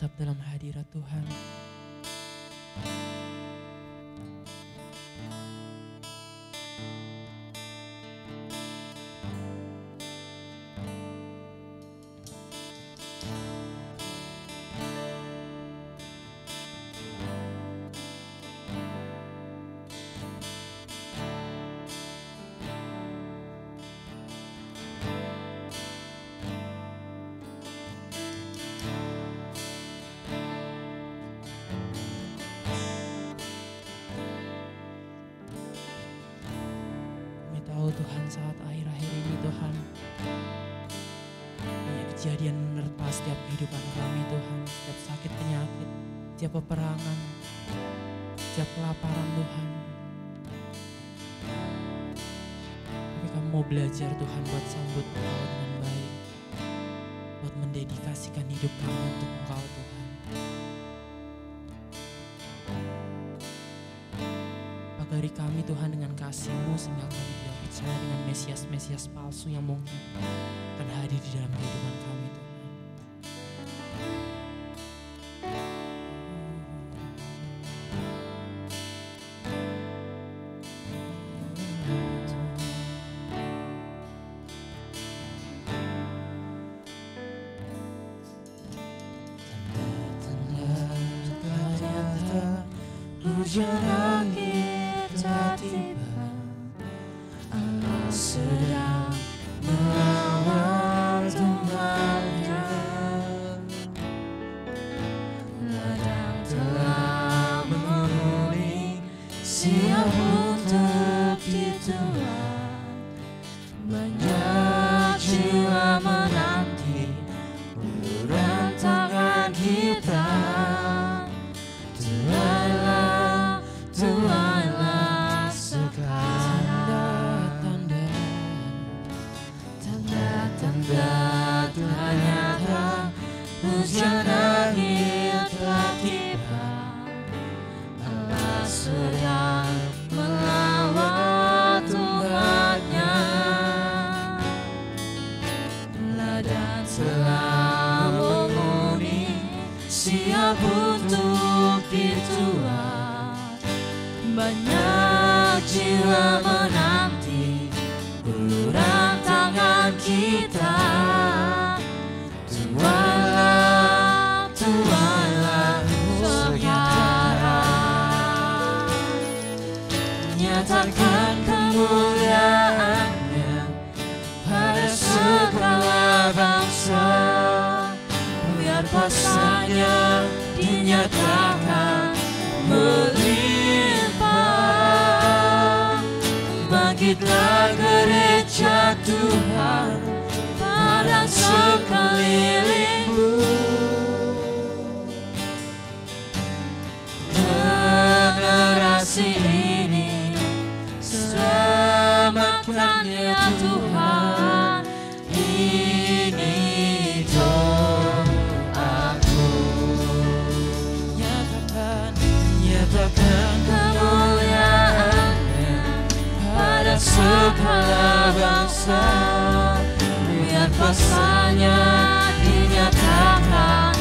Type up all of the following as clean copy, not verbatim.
tetap dalam hadirat Tuhan. Tuhan, saat akhir-akhir ini Tuhan, banyak kejadian menerpa setiap kehidupan kami Tuhan, setiap sakit penyakit, setiap peperangan, setiap kelaparan Tuhan. Tapi kami mau belajar Tuhan buat sambut Engkau dengan baik, buat mendedikasikan hidup kami untuk Engkau Tuhan. Pagari kami Tuhan dengan kasih-Mu sehingga kami tidak percaya dengan Mesias-Mesias palsu yang mungkin akan hadir di dalam kehidupan kami Tuhan. Tanda-tanda hujan langit telah tiba, Allah sedang melawat umatnya. Ladang telah memenuhi, siap untuk dituai. Banyak jiwa menanti uluran tangan kita. Tuailah, tuailah sekarang. Tanda-tanda telah nyata, hujan angin telah tiba. Allah sedang melawat umatnya. Ladang telah memenuhi, siap untuk dituai. Banyak jiwa menanti uluran tangan kita. Tuailah, tuailah sekarang. Nyatakan kemuliaan-Nya pada segala bangsa. Biar kuasa-Nya dinyatakan melimpah. Bangkitlah gereja Tuhan pada sekelilingmu. Generasi ini selamatkan ya Tuhan. Ini doaku. Nyatakan kemuliaan-Nya pada segala bangsa. Biar kuasa-Nya dinyatakan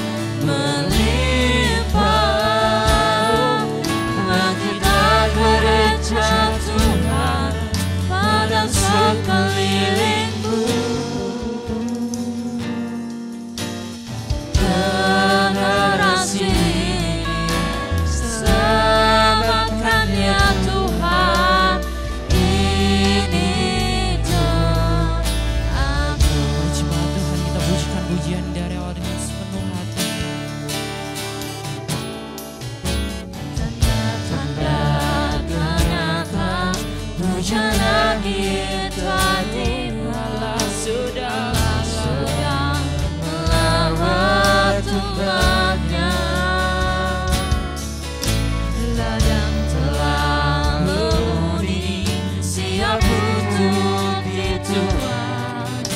melimpah. Bangkitlah gereja Tuhan pada sekelilingmu. Generasi ini selamatkan ya Tuhan. Ini doaku. Puji Tuhan, kita pujikan pujian dari awal dengan sepenuh hati. Tanda-tanda ternyata hujan langit telah tiba. Allah sedang melawat umatnya. Ladang telah memenuhi, siap untuk dituai.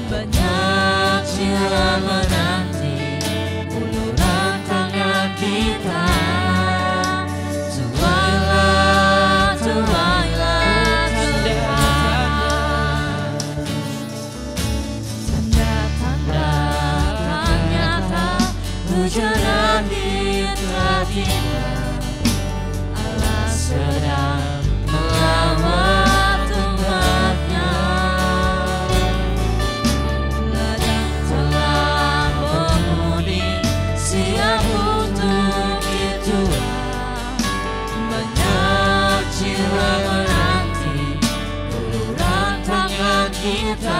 Banyak jiwa menanti uluran tangan kita. Tuailah, tuailah sekarang. Tanda-tanda tak nyata, hujan tiba, Allah sedang merawat umatnya. Ladang telah menguning, siap untuk itulah. Banyak jiwa menanti uluran tangan kita.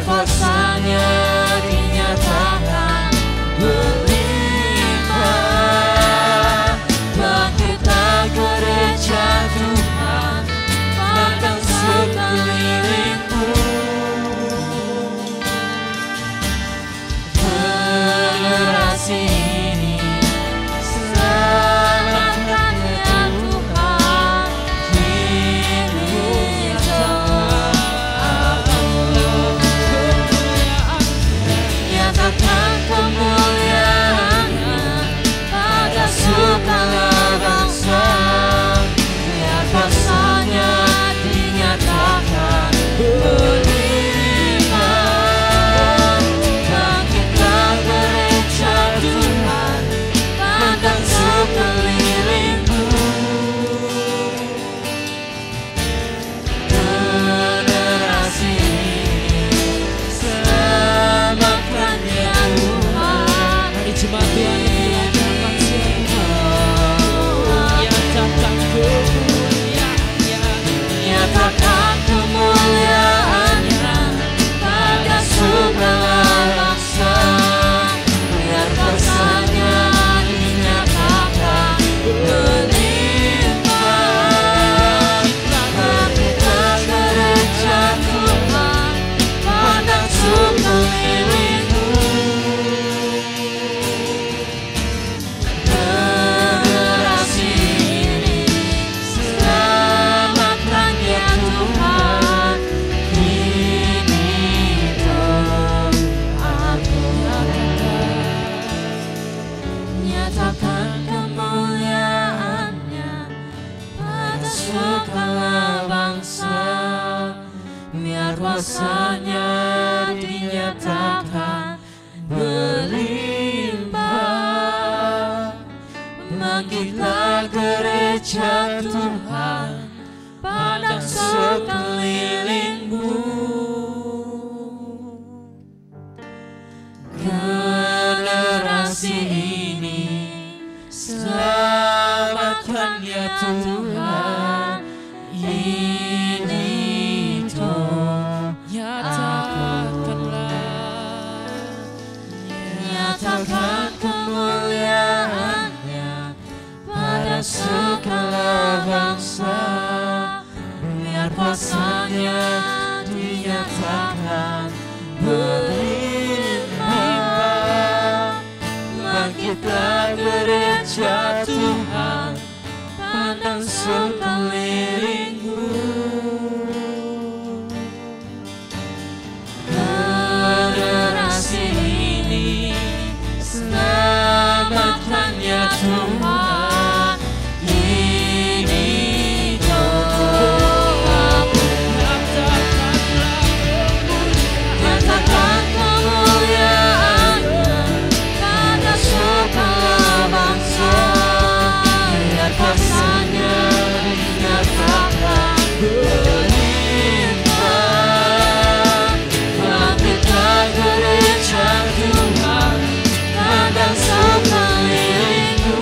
Kuasanya dinyatakan berlimpah. Bangkitlah gereja Tuhan, pandang sekelilingmu. Generasi ini selamatkan ya Tuhan. Kini nyatakan kemuliaan-Nya pada segala bangsa. Biar kuasa-Nya dinyatakan berlimpah. Bangkitlah gereja Tuhan, pandang sekelilingmu. Generasi selamatkan ya Tuhan. Hari Jumat Tuhan menyatakan nyatakan nyatakan kemuliaan-Nya pada segala bangsa. Biar kuasa-Nya dinyatakan berlimpah. Bangkitlah gereja Tuhan, pandang sekelilingmu. Generasi ini selamatkan ya Tuhan. Kini tolong aku. Nyatakan kemuliaan-Nya pada segala bangsa. Biar kuasa-Nya dinyatakan berlimpah. Bangkitlah gereja Tuhan, pandang sekelilingmu. Generasi ini selamatkan ya Tuhan. Ini nyatakan kemuliaan-Nya pada segala bangsa. Biar kuasa-Nya dinyatakan berlimpah. Bangkitlah gereja Tuhan, pandang sekelilingmu. Generasi ini selamatkan ya Tuhan. Ini doaku. Nyatakan kemuliaan-Nya pada segala bangsa. Biar kuasa-Nya dinyatakan berlimpah. Bangkitlah gereja Tuhan, pandang sekelilingmu.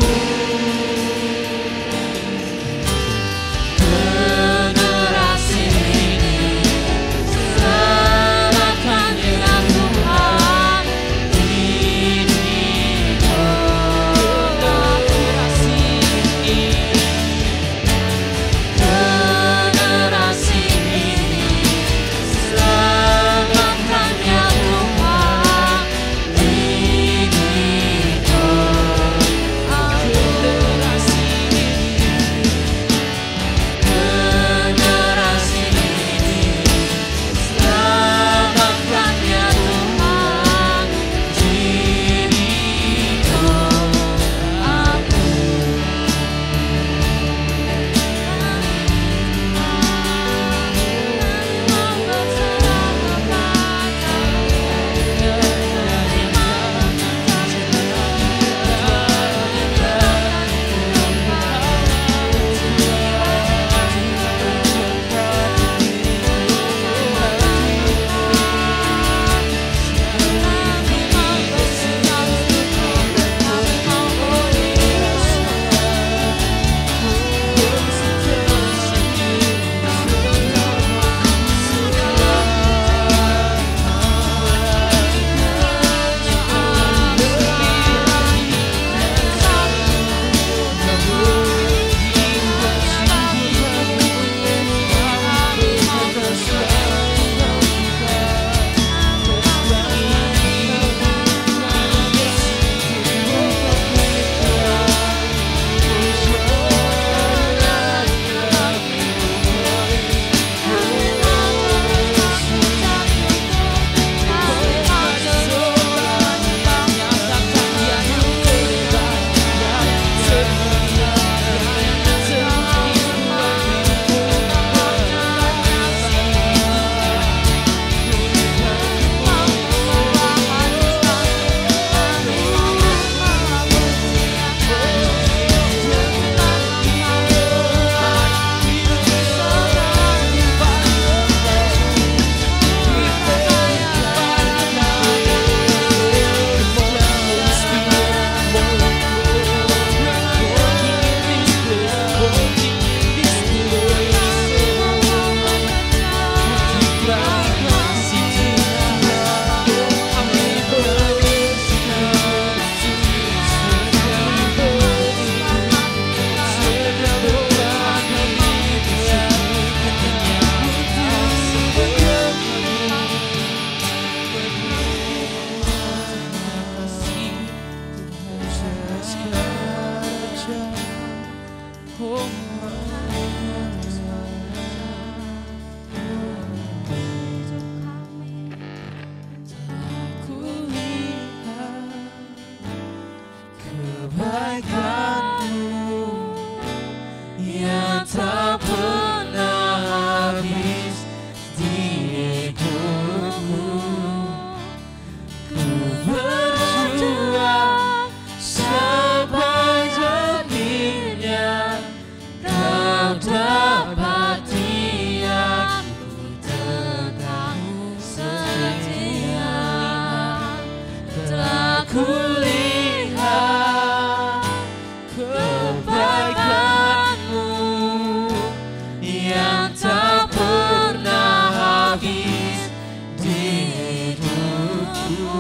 Ku lihat kebaikan-Mu yang tak pernah habis di hidupku.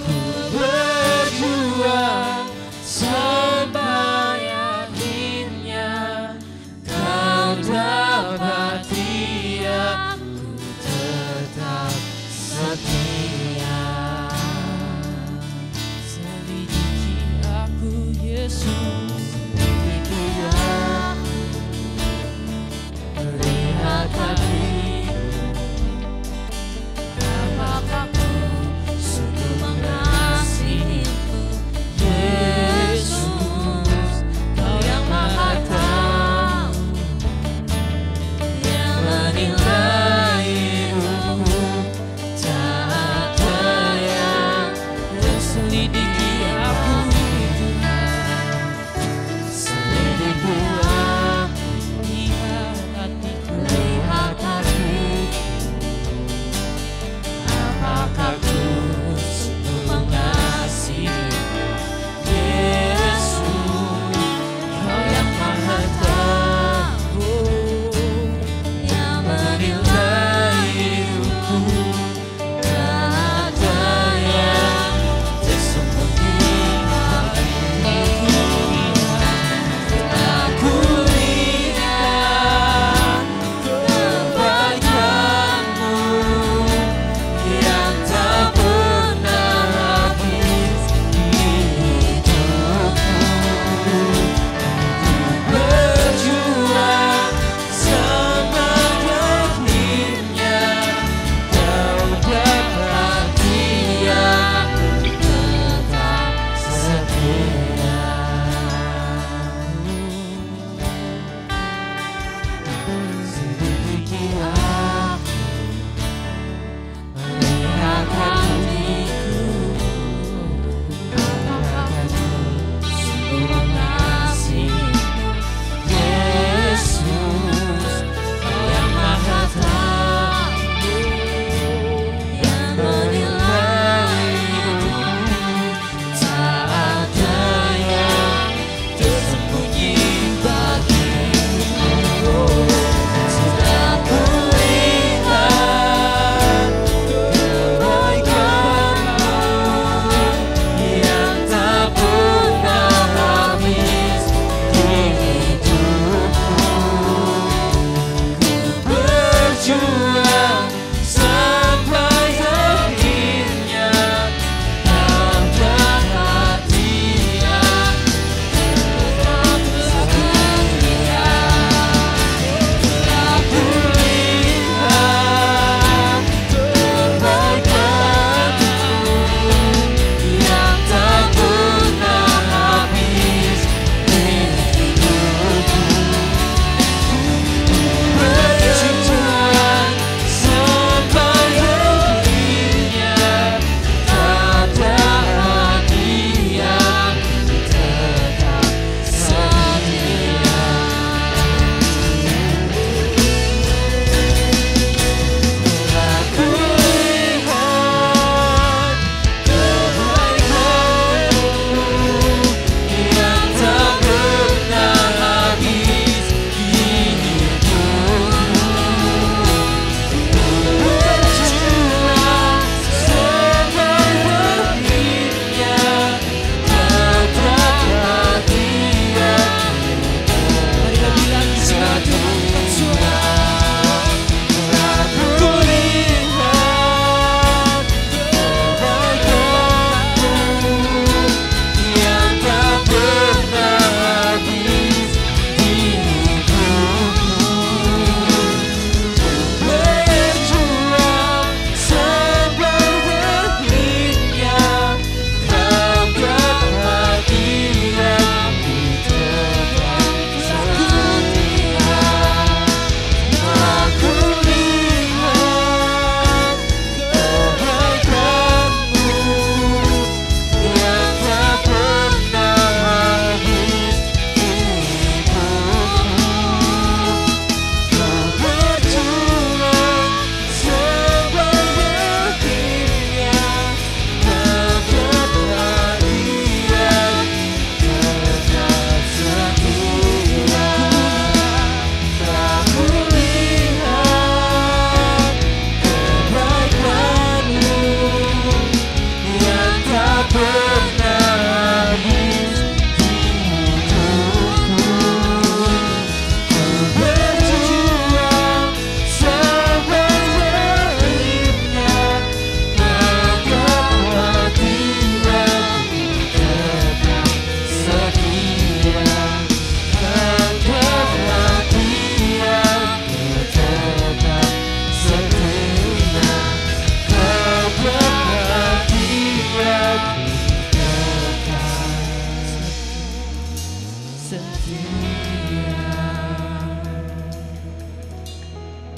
Ku berjuang sampai akhirnya Kau dapati aku tetap setia.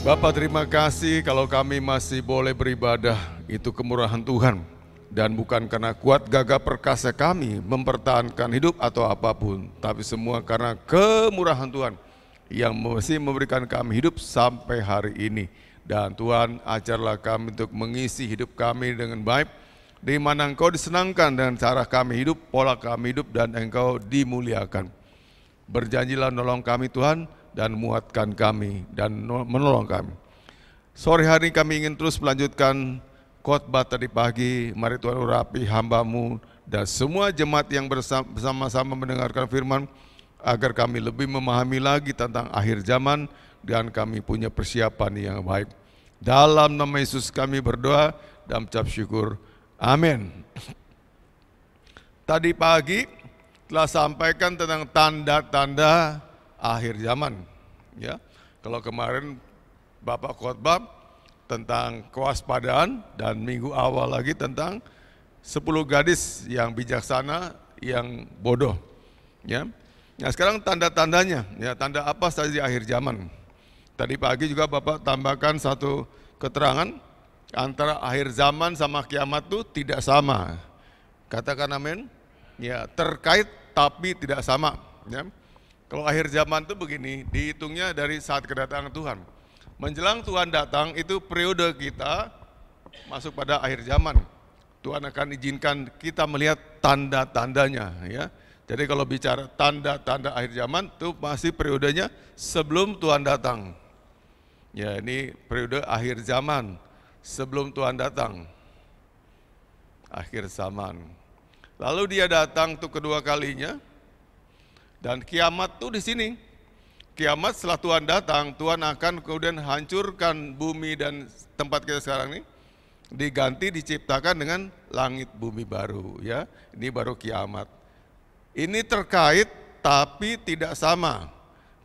Bapa, terima kasih kalau kami masih boleh beribadah, itu kemurahan Tuhan. Dan bukan karena kuat gagah perkasa kami mempertahankan hidup atau apapun, tapi semua karena kemurahan Tuhan yang masih memberikan kami hidup sampai hari ini. Dan Tuhan, ajarlah kami untuk mengisi hidup kami dengan baik, di mana Engkau disenangkan dengan cara kami hidup, pola kami hidup, dan Engkau dimuliakan. Berjanjilah nolong kami Tuhan, dan muatkan kami, dan menolong kami. Sore hari kami ingin terus melanjutkan khotbah tadi pagi. Mari Tuhan urapi hamba-Mu dan semua jemaat yang bersama-sama mendengarkan firman, agar kami lebih memahami lagi tentang akhir zaman, dan kami punya persiapan yang baik. Dalam nama Yesus kami berdoa dan mengucap syukur. Amin. Tadi pagi telah sampaikan tentang tanda-tanda akhir zaman. Ya, kalau kemarin Bapak khotbah tentang kewaspadaan, dan minggu awal lagi tentang 10 gadis yang bijaksana, yang bodoh. Ya, nah sekarang tanda-tandanya, ya tanda apa saja di akhir zaman. Tadi pagi juga Bapak tambahkan satu keterangan, antara akhir zaman sama kiamat itu tidak sama. Katakan amin. Ya, terkait tapi tidak sama. Ya. Kalau akhir zaman itu begini, dihitungnya dari saat kedatangan Tuhan. Menjelang Tuhan datang itu periode kita masuk pada akhir zaman. Tuhan akan izinkan kita melihat tanda-tandanya. Ya. Jadi kalau bicara tanda-tanda akhir zaman itu masih periodenya sebelum Tuhan datang. Ya, ini periode akhir zaman sebelum Tuhan datang. Akhir zaman. Lalu dia datang tuh kedua kalinya. Dan kiamat tuh di sini. Kiamat setelah Tuhan datang, Tuhan akan kemudian hancurkan bumi dan tempat kita sekarang ini, diganti, diciptakan dengan langit bumi baru. Ya, ini baru kiamat. Ini terkait tapi tidak sama.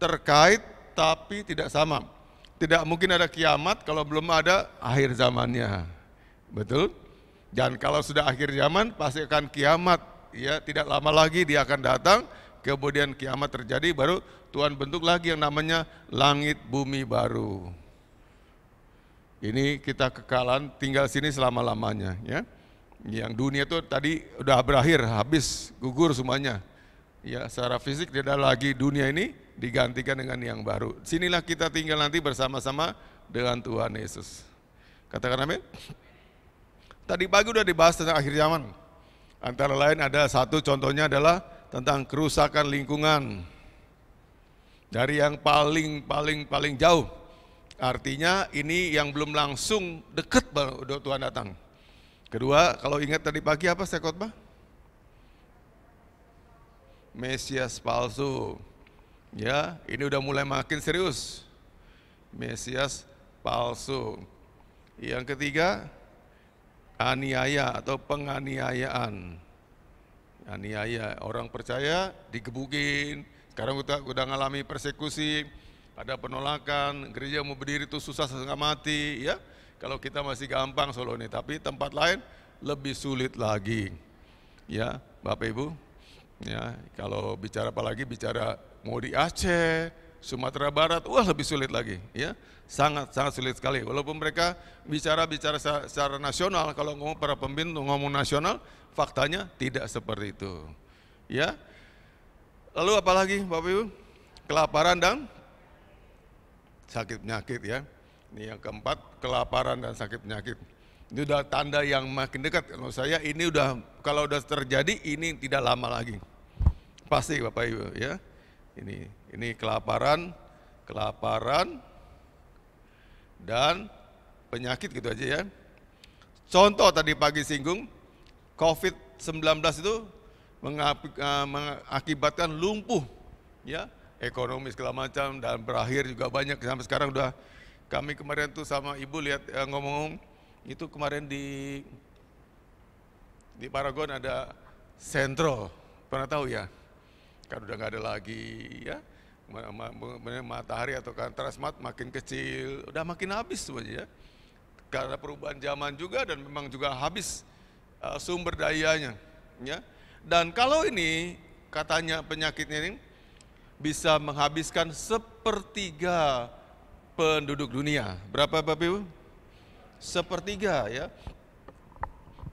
Terkait tapi tidak sama. Tidak mungkin ada kiamat kalau belum ada akhir zamannya. Betul? Dan kalau sudah akhir zaman pasti akan kiamat. Ya, tidak lama lagi dia akan datang. Kemudian kiamat terjadi, baru Tuhan bentuk lagi yang namanya langit bumi baru. Ini kita kekalan tinggal sini selama-lamanya. Ya. Yang dunia itu tadi udah berakhir, habis, gugur semuanya. Ya, secara fisik tidak ada lagi dunia ini, digantikan dengan yang baru. Sinilah kita tinggal nanti bersama-sama dengan Tuhan Yesus. Katakan amin. Tadi pagi udah dibahas tentang akhir zaman. Antara lain ada satu contohnya adalah tentang kerusakan lingkungan. Dari yang paling jauh. Artinya ini yang belum langsung dekat baru Tuhan datang. Kedua, kalau ingat tadi pagi apa saya khotbah? Mesias palsu. Ya, ini udah mulai makin serius. Mesias palsu. Yang ketiga, aniaya atau penganiayaan. Aniaya, orang percaya digebukin. Sekarang kita udah ngalami persekusi, ada penolakan, gereja mau berdiri itu susah setengah mati, ya. Kalau kita masih gampang Solo ini, tapi tempat lain lebih sulit lagi. Ya, Bapak Ibu. Ya, kalau bicara apalagi bicara mau di Aceh, Sumatera Barat, wah lebih sulit lagi, ya. Sangat sulit sekali. Walaupun mereka bicara secara nasional, kalau ngomong para pemimpin ngomong nasional, faktanya tidak seperti itu. Ya. Lalu apalagi Bapak Ibu? Kelaparan dan sakit penyakit, ya. Ini yang keempat, kelaparan dan sakit penyakit. Ini udah tanda yang makin dekat. Kalau saya ini kalau udah terjadi ini tidak lama lagi. Pasti Bapak Ibu, ya. Ini kelaparan dan penyakit gitu aja, ya. Contoh tadi pagi singgung, COVID-19 itu mengakibatkan lumpuh, ya, ekonomi segala macam, dan berakhir juga banyak sampai sekarang udah. Kami kemarin tuh sama ibu lihat ngomong itu kemarin di Paragon ada sentro, pernah tahu ya? Kan udah nggak ada lagi, ya. Matahari atau kan Transmart makin kecil, udah makin habis semuanya, ya. Karena perubahan zaman juga dan memang juga habis sumber dayanya, ya. Dan kalau ini katanya penyakitnya ini bisa menghabiskan 1/3 penduduk dunia. Berapa Bapak Ibu? Sepertiga ya.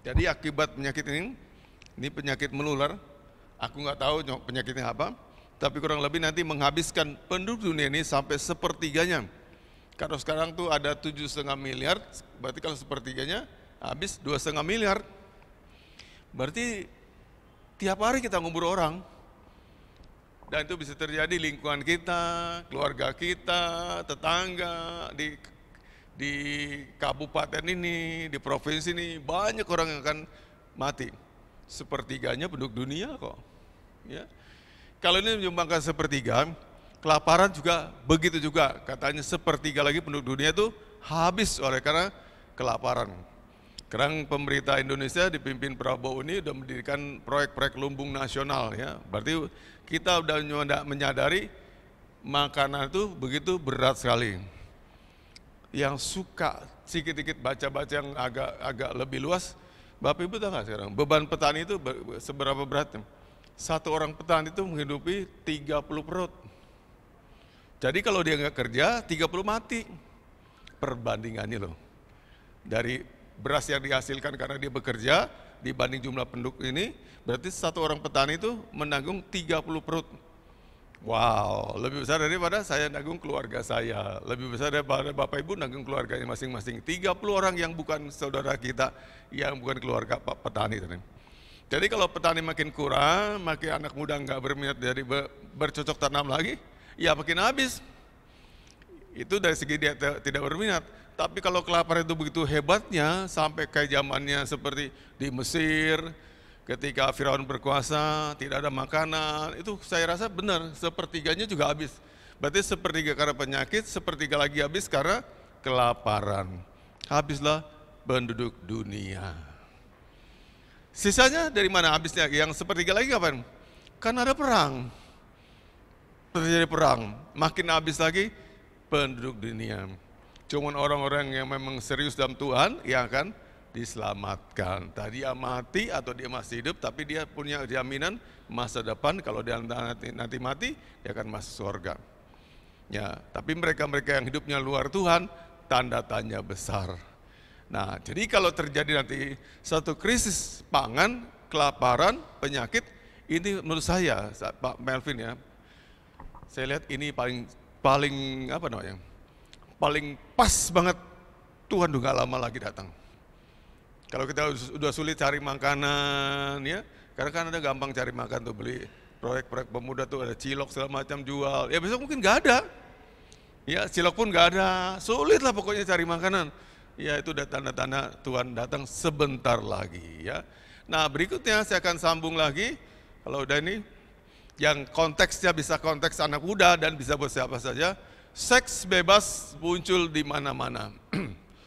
Jadi akibat penyakit ini penyakit menular. Aku nggak tahu penyakitnya apa, tapi kurang lebih nanti menghabiskan penduduk dunia ini sampai sepertiganya. Kalau sekarang tuh ada 7,5 miliar, berarti kalau sepertiganya habis 2,5 miliar. Berarti tiap hari kita ngubur orang. Dan itu bisa terjadi lingkungan kita, keluarga kita, tetangga, di kabupaten ini, di provinsi ini, banyak orang yang akan mati. Sepertiganya penduduk dunia kok. Ya. Kalau ini menyumbangkan sepertiga, kelaparan juga begitu juga. Katanya sepertiga lagi penduduk dunia itu habis oleh karena kelaparan. Sekarang pemerintah Indonesia dipimpin Prabowo ini sudah mendirikan proyek-proyek lumbung nasional ya. Berarti kita sudah menyadari makanan itu begitu berat sekali. Yang suka sedikit-sedikit baca-baca yang agak lebih luas, Bapak Ibu tahu nggak sekarang beban petani itu seberapa beratnya? Satu orang petani itu menghidupi 30 perut. Jadi kalau dia nggak kerja, 30 mati. Perbandingannya loh. Dari beras yang dihasilkan karena dia bekerja, dibanding jumlah penduduk ini, berarti satu orang petani itu menanggung 30 perut. Wow, lebih besar daripada saya nanggung keluarga saya. Lebih besar daripada Bapak Ibu nanggung keluarganya masing-masing. 30 orang yang bukan saudara kita, yang bukan keluarga petani. Jadi kalau petani makin kurang, makin anak muda nggak berminat dari bercocok tanam lagi, ya makin habis. Itu dari segi dia tidak berminat. Tapi kalau kelaparan itu begitu hebatnya, sampai kayak zamannya seperti di Mesir, ketika Firaun berkuasa, tidak ada makanan, itu saya rasa benar, sepertiganya juga habis. Berarti sepertiga karena penyakit, sepertiga lagi habis karena kelaparan. Habislah penduduk dunia. Sisanya dari mana habisnya? Yang sepertiga lagi kapan? Kan ada perang. Terjadi perang, makin habis lagi penduduk dunia. Cuman orang-orang yang memang serius dalam Tuhan yang akan diselamatkan. Tadi dia mati atau dia masih hidup, tapi dia punya jaminan masa depan. Kalau dia nanti mati, dia akan masuk surga. Ya, tapi mereka-mereka yang hidupnya luar Tuhan, tanda tanya besar. Nah, jadi kalau terjadi nanti satu krisis pangan, kelaparan, penyakit, ini menurut saya, Pak Melvin ya, saya lihat ini paling apa namanya? Paling pas banget Tuhan udah gak lama lagi datang. Kalau kita udah sulit cari makanan ya, karena kan ada gampang cari makan tuh, beli proyek-proyek pemuda tuh ada cilok segala macam jual. Ya besok mungkin gak ada. Ya cilok pun gak ada, sulit lah pokoknya cari makanan. Ya itu udah tanda-tanda Tuhan datang sebentar lagi ya. Nah berikutnya saya akan sambung lagi, kalau udah ini, yang konteksnya bisa konteks anak muda dan bisa buat siapa saja. Seks bebas muncul di mana-mana,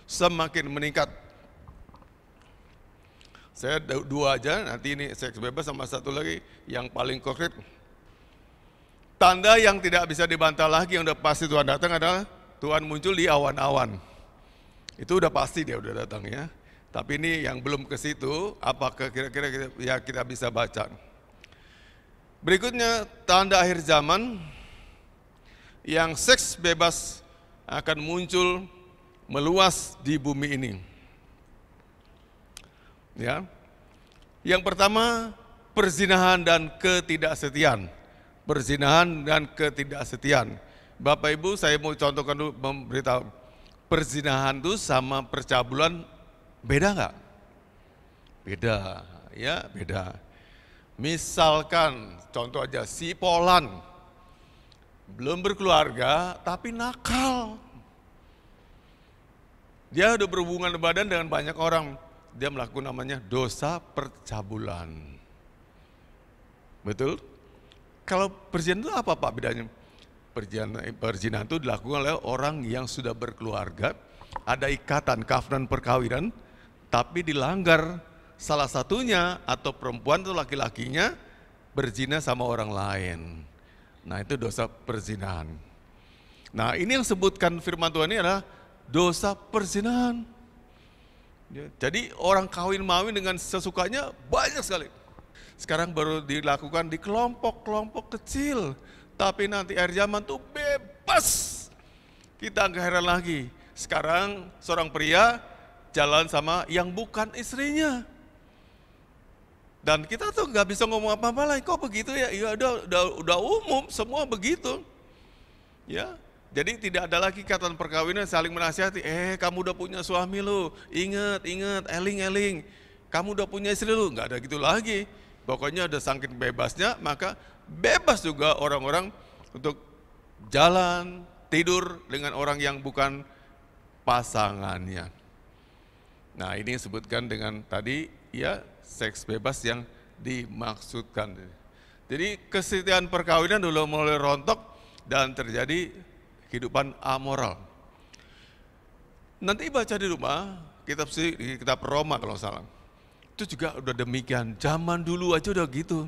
semakin meningkat. Saya dua aja, nanti ini seks bebas sama satu lagi yang paling konkret. Tanda yang tidak bisa dibantah lagi yang udah pasti Tuhan datang adalah Tuhan muncul di awan-awan. Itu udah pasti dia udah datang ya. Tapi ini yang belum ke situ, apakah kira-kira kita bisa baca. Berikutnya tanda akhir zaman. Yang seks bebas akan muncul meluas di bumi ini. Ya. Yang pertama, perzinahan dan ketidaksetiaan. Perzinahan dan ketidaksetiaan. Bapak Ibu, saya mau contohkan dulu, memberitahu. Perzinahan itu sama percabulan beda nggak? Beda, ya beda. Misalkan, contoh aja si Polan. Belum berkeluarga, tapi nakal. Dia udah berhubungan badan dengan banyak orang. Dia melakukan namanya dosa percabulan. Betul? Kalau perzinahan itu apa Pak bedanya? Perzinahan itu dilakukan oleh orang yang sudah berkeluarga, ada ikatan kafnan perkawinan, tapi dilanggar salah satunya atau perempuan itu laki-lakinya berzina sama orang lain. Nah itu dosa perzinahan. Nah ini yang sebutkan firman Tuhan ini adalah dosa perzinahan. Jadi orang kawin-mawin dengan sesukanya banyak sekali. Sekarang baru dilakukan di kelompok-kelompok kecil. Tapi nanti akhir zaman tuh bebas. Kita nggak heran lagi. Sekarang seorang pria jalan sama yang bukan istrinya. Dan kita tuh nggak bisa ngomong apa-apa lagi. Kok begitu ya? Ya udah umum, semua begitu. Ya, jadi tidak ada lagi ikatan perkawinan saling menasihati. Kamu udah punya suami lu, ingat, eling. Kamu udah punya istri lu, nggak ada gitu lagi. Pokoknya udah saking bebasnya, maka bebas juga orang-orang untuk jalan, tidur dengan orang yang bukan pasangannya. Nah, ini disebutkan dengan tadi ya seks bebas yang dimaksudkan. Jadi kesetiaan perkawinan dulu mulai rontok dan terjadi kehidupan amoral. Nanti baca di rumah, kitab Roma kalau salah. Itu juga udah demikian, zaman dulu aja udah gitu.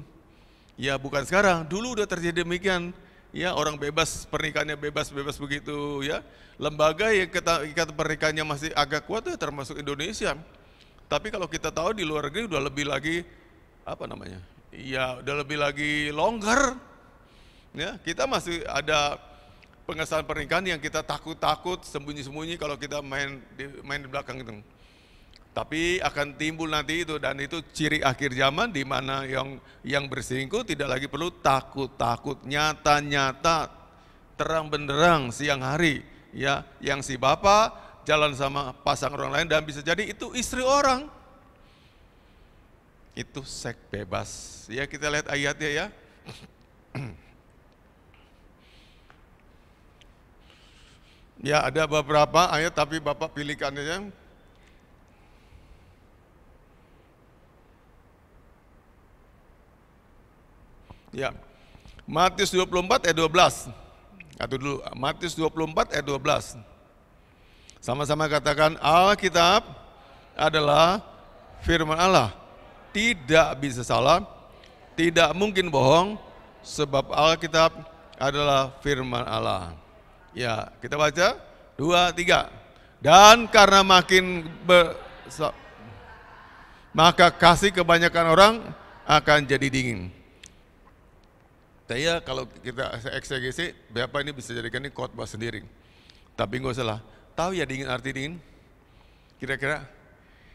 Ya bukan sekarang, dulu udah terjadi demikian. Ya orang bebas, pernikahannya bebas-bebas begitu ya. Lembaga yang ikatan pernikahannya masih agak kuat ya termasuk Indonesia. Tapi kalau kita tahu di luar negeri udah lebih lagi, ya udah lebih lagi longgar. Ya, kita masih ada pengesahan pernikahan yang kita takut-takut, sembunyi-sembunyi kalau kita main di belakang itu. Tapi akan timbul nanti itu, dan itu ciri akhir zaman di mana yang berselingkuh tidak lagi perlu takut-takut, nyata-nyata, terang benderang siang hari. Ya, yang si bapak jalan sama pasangan orang lain dan bisa jadi itu istri orang. Itu seks bebas. Ya kita lihat ayatnya ya. Ya ada beberapa ayat tapi Bapak pilihkan aja. Ya, Matius 24 ayat 12. Atau dulu, Matius 24 ayat 12. Sama-sama katakan, Alkitab adalah firman Allah. Tidak bisa salah, tidak mungkin bohong, sebab Alkitab adalah firman Allah. Ya, kita baca 2, 3. Dan karena maka kasih kebanyakan orang akan jadi dingin. Saya kalau kita eksegesi, Bapak ini bisa jadikan ini khotbah sendiri. Tapi nggak usah lah. Tahu ya dingin arti dingin? Kira-kira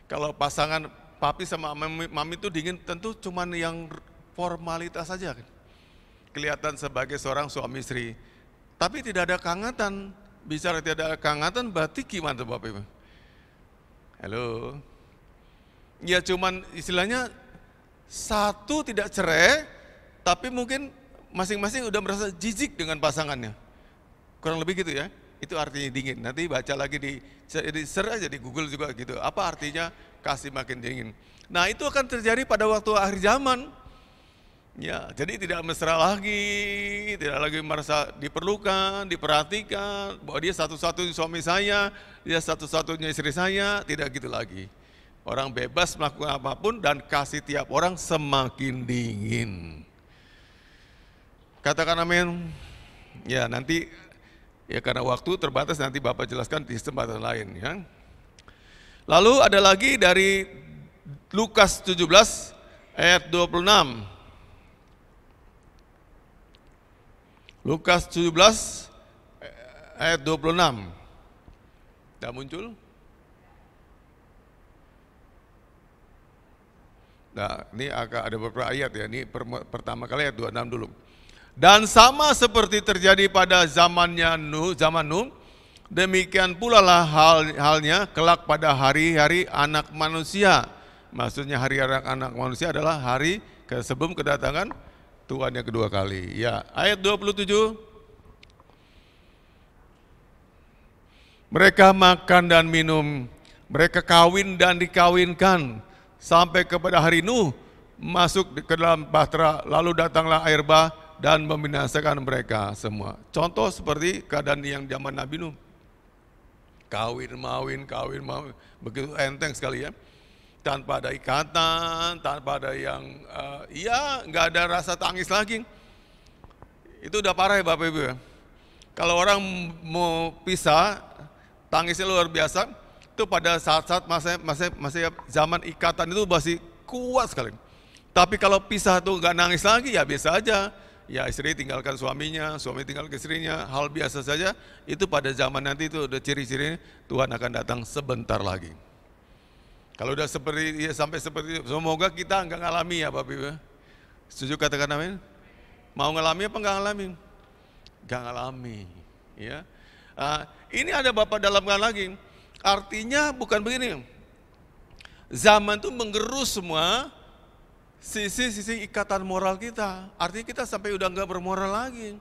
kalau pasangan papi sama mami itu dingin tentu cuman yang formalitas saja. Kelihatan sebagai seorang suami istri. Tapi tidak ada kehangatan. Bicara tidak ada kehangatan berarti gimana Bapak Ibu? Halo? Ya cuman istilahnya satu tidak cerai, tapi mungkin masing-masing udah merasa jijik dengan pasangannya. Kurang lebih gitu ya. Itu artinya dingin. Nanti baca lagi di search aja di Google juga gitu. Apa artinya kasih makin dingin. Nah itu akan terjadi pada waktu akhir zaman. Ya, jadi tidak mesra lagi, tidak lagi merasa diperlukan, diperhatikan, bahwa dia satu-satunya suami saya, dia satu-satunya istri saya, tidak gitu lagi. Orang bebas melakukan apapun dan kasih tiap orang semakin dingin. Katakan amin. Ya nanti, ya karena waktu terbatas nanti Bapak jelaskan di kesempatan lain ya. Lalu ada lagi dari Lukas 17 ayat 26. Lukas 17 ayat 26. Tidak muncul? Nah, ini agak ada beberapa ayat ya. Ini pertama kali ayat 26 dulu. Dan sama seperti terjadi pada zaman Nuh, demikian pula lah halnya kelak pada hari-hari anak manusia. Maksudnya hari anak manusia adalah hari sebelum kedatangan Tuhan yang kedua kali. Ya, ayat 27. Mereka makan dan minum, mereka kawin dan dikawinkan sampai kepada hari Nuh masuk ke dalam bahtera, lalu datanglah air bah dan membinasakan mereka semua. Contoh seperti keadaan yang zaman Nabi Nuh. Kawin mawin, begitu enteng sekali ya. Tanpa ada ikatan, tanpa ada yang, nggak ada rasa tangis lagi. Itu udah parah ya Bapak Ibu ya. Kalau orang mau pisah, tangisnya luar biasa. Itu pada saat-saat masih zaman ikatan itu masih kuat sekali. Tapi kalau pisah tuh nggak nangis lagi ya biasa aja. ya istri tinggalkan suaminya, suami tinggalkan istrinya, hal biasa saja. Itu pada zaman nanti itu udah ciri-ciri Tuhan akan datang sebentar lagi. Kalau udah seperti ya, sampai seperti itu, semoga kita nggak ngalami ya Bapak Ibu. Setuju katakan amin? Mau ngalami apa nggak ngalami? Nggak ngalami, ya. Ini ada Bapak dalamkan lagi. Artinya bukan begini. Zaman itu menggerus semua sisi-sisi ikatan moral kita. Artinya kita sampai udah nggak bermoral lagi.